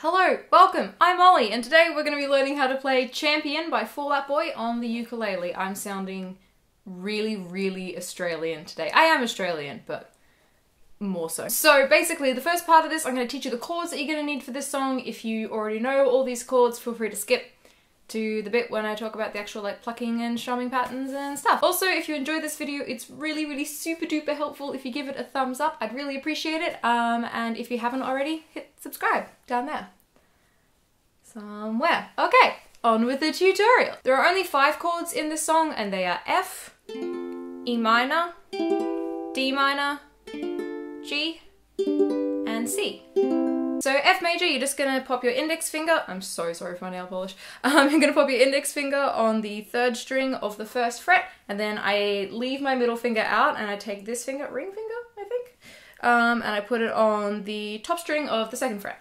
hello, welcome, I'm Molly, and today we're going to be learning how to play Champion by Fall Out Boy on the ukulele. I'm sounding really Australian today. I am Australian, but more so. So basically, the first part of this, I'm going to teach you the chords that you're going to need for this song. If you already know all these chords, feel free to skip to the bit when I talk about the actual plucking and strumming patterns and stuff. Also, if you enjoyed this video, it's really super duper helpful if you give it a thumbs up. I'd really appreciate it. And if you haven't already, hit subscribe down there. Somewhere. Okay, on with the tutorial. There are only 5 chords in this song, and they are F, E minor, D minor, G, and C. So F major, you're just gonna pop your index finger, I'm so sorry for my nail polish, you're gonna pop your index finger on the 3rd string of the 1st fret, and then I leave my middle finger out and I take this finger, ring finger, I think, and I put it on the top string of the 2nd fret.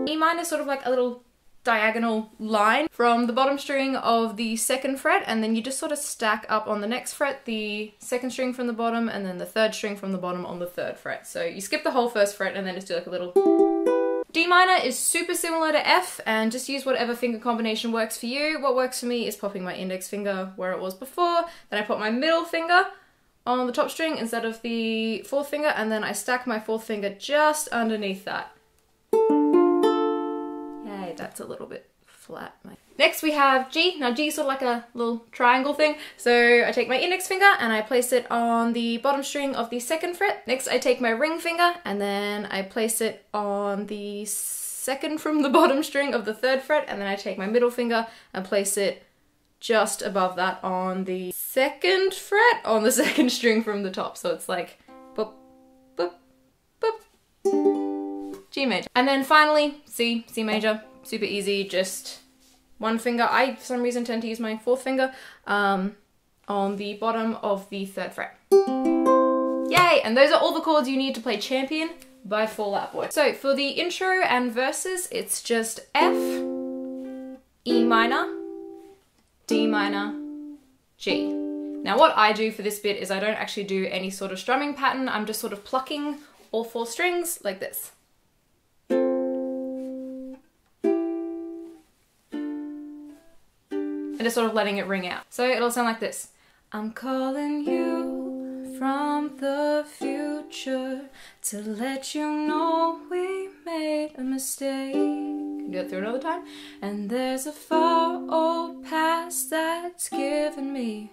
E minor is sort of like a little diagonal line from the bottom string of the 2nd fret, and then you just sort of stack up on the next fret the 2nd string from the bottom and then the 3rd string from the bottom on the 3rd fret. So you skip the whole 1st fret and then just do like a little. D minor is super similar to F, and just use whatever finger combination works for you. What works for me is popping my index finger where it was before, then I put my middle finger on the top string instead of the 4th finger, and then I stack my 4th finger just underneath that. That's a little bit flat. Next we have G. Now G is sort of like a little triangle thing. So I take my index finger and I place it on the bottom string of the 2nd fret. Next I take my ring finger and then I place it on the 2nd from the bottom string of the 3rd fret, and then I take my middle finger and place it just above that on the 2nd fret on the 2nd string from the top. So it's like boop, boop, boop, G major. And then finally C major. Super easy, just one finger. I, for some reason, tend to use my 4th finger on the bottom of the 3rd fret. Yay! And those are all the chords you need to play Champion by Fall Out Boy. So for the intro and verses, it's just F, E minor, D minor, G. Now what I do for this bit is I don't actually do any sort of strumming pattern. I'm just sort of plucking all 4 strings like this. And just sort of letting it ring out. So it'll sound like this. I'm calling you from the future to let you know we made a mistake. Can do it through another time. And there's a far old past that's given me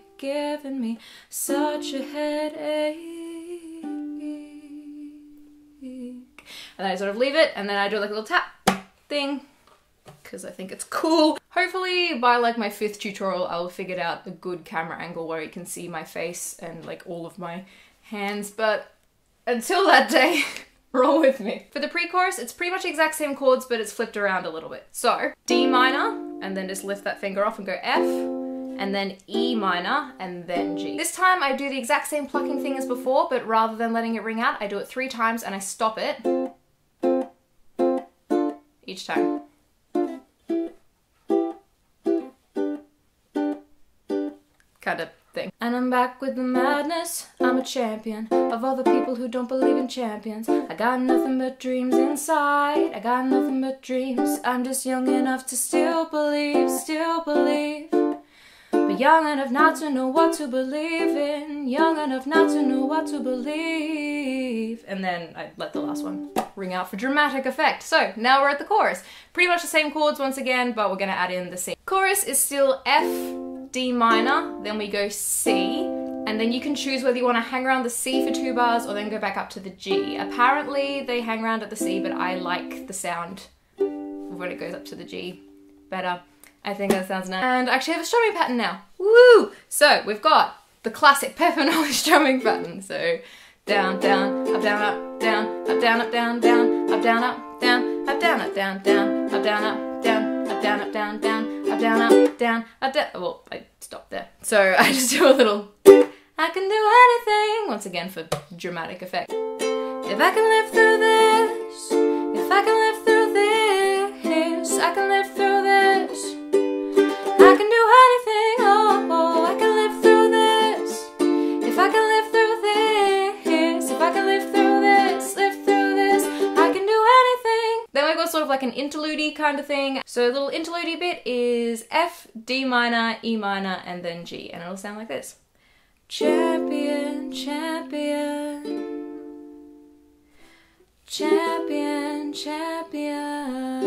such a headache. And then I sort of leave it, and then I do like a little tap thing, because I think it's cool. Hopefully by like my 5th tutorial I'll have figured out a good camera angle where you can see my face and like all of my hands, but until that day, roll with me. For the pre-chorus, it's pretty much the exact same chords, but it's flipped around a little bit. So D minor, and then just lift that finger off and go F, and then E minor, and then G. This time I do the exact same plucking thing as before, but rather than letting it ring out, I do it 3 times and I stop it each time. Kind of thing. And I'm back with the madness. I'm a champion of all the people who don't believe in champions. I got nothing but dreams inside. I got nothing but dreams. I'm just young enough to still believe. But young enough not to know what to believe in. Young enough not to know what to believe. And then I let the last one ring out for dramatic effect. So now we're at the chorus. Pretty much the same chords once again, but we're gonna add in the C. Chorus is still F, D minor, then we go C, and then you can choose whether you want to hang around the C for 2 bars or then go back up to the G. Apparently they hang around at the C, but I like the sound of when it goes up to the G better. I think that sounds nice. And I actually have a strumming pattern now. Woo! So we've got the classic Pepper Nolly strumming pattern. So down, down, up, down, up, down, up, down, up, down, down, up, down, up, down, up, down, up, down, down, up, down, up, down, up, down, up, down, down, up, down, up, down, up, down. Well, I stopped there. So I just do a little I can do anything, once again for dramatic effect. If I can live through this, if I can live through this, I can live through this. I can do anything, oh, I can live through this. If I can live through this, if I can live through this, I can do anything. sort of like an interlude kind of thing. So the little interlude bit is F, D minor, E minor, and then G, and it'll sound like this. Champion, champion, champion, champion.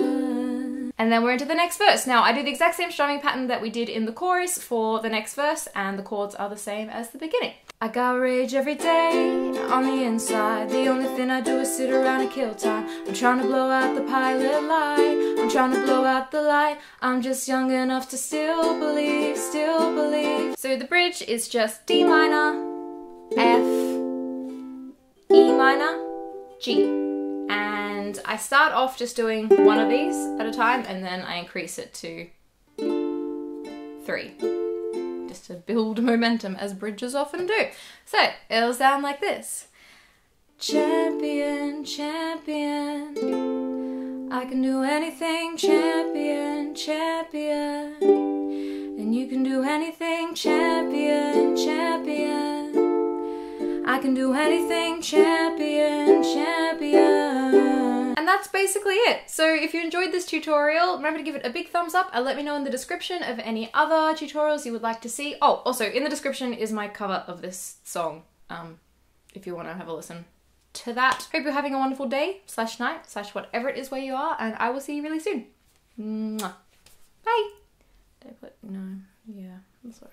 And then we're into the next verse. Now I do the exact same strumming pattern that we did in the chorus for the next verse, and the chords are the same as the beginning. I got rage every day on the inside. The only thing I do is sit around and kill time. I'm trying to blow out the pilot light. I'm trying to blow out the light. I'm just young enough to still believe, still believe. So the bridge is just D minor, F, E minor, G. And I start off just doing one of these at a time, and then I increase it to 3. To build momentum, as bridges often do. So it'll sound like this. Champion, champion, I can do anything, champion, champion, and you can do anything, champion, champion, I can do anything, champion, champion. And that's basically it. So if you enjoyed this tutorial, remember to give it a big thumbs up and let me know in the description of any other tutorials you would like to see. Oh, also in the description is my cover of this song, if you want to have a listen to that. Hope you're having a wonderful day, / night, / whatever it is where you are, and I will see you really soon. Mwah. Bye. Did I put, no, yeah, I'm sorry.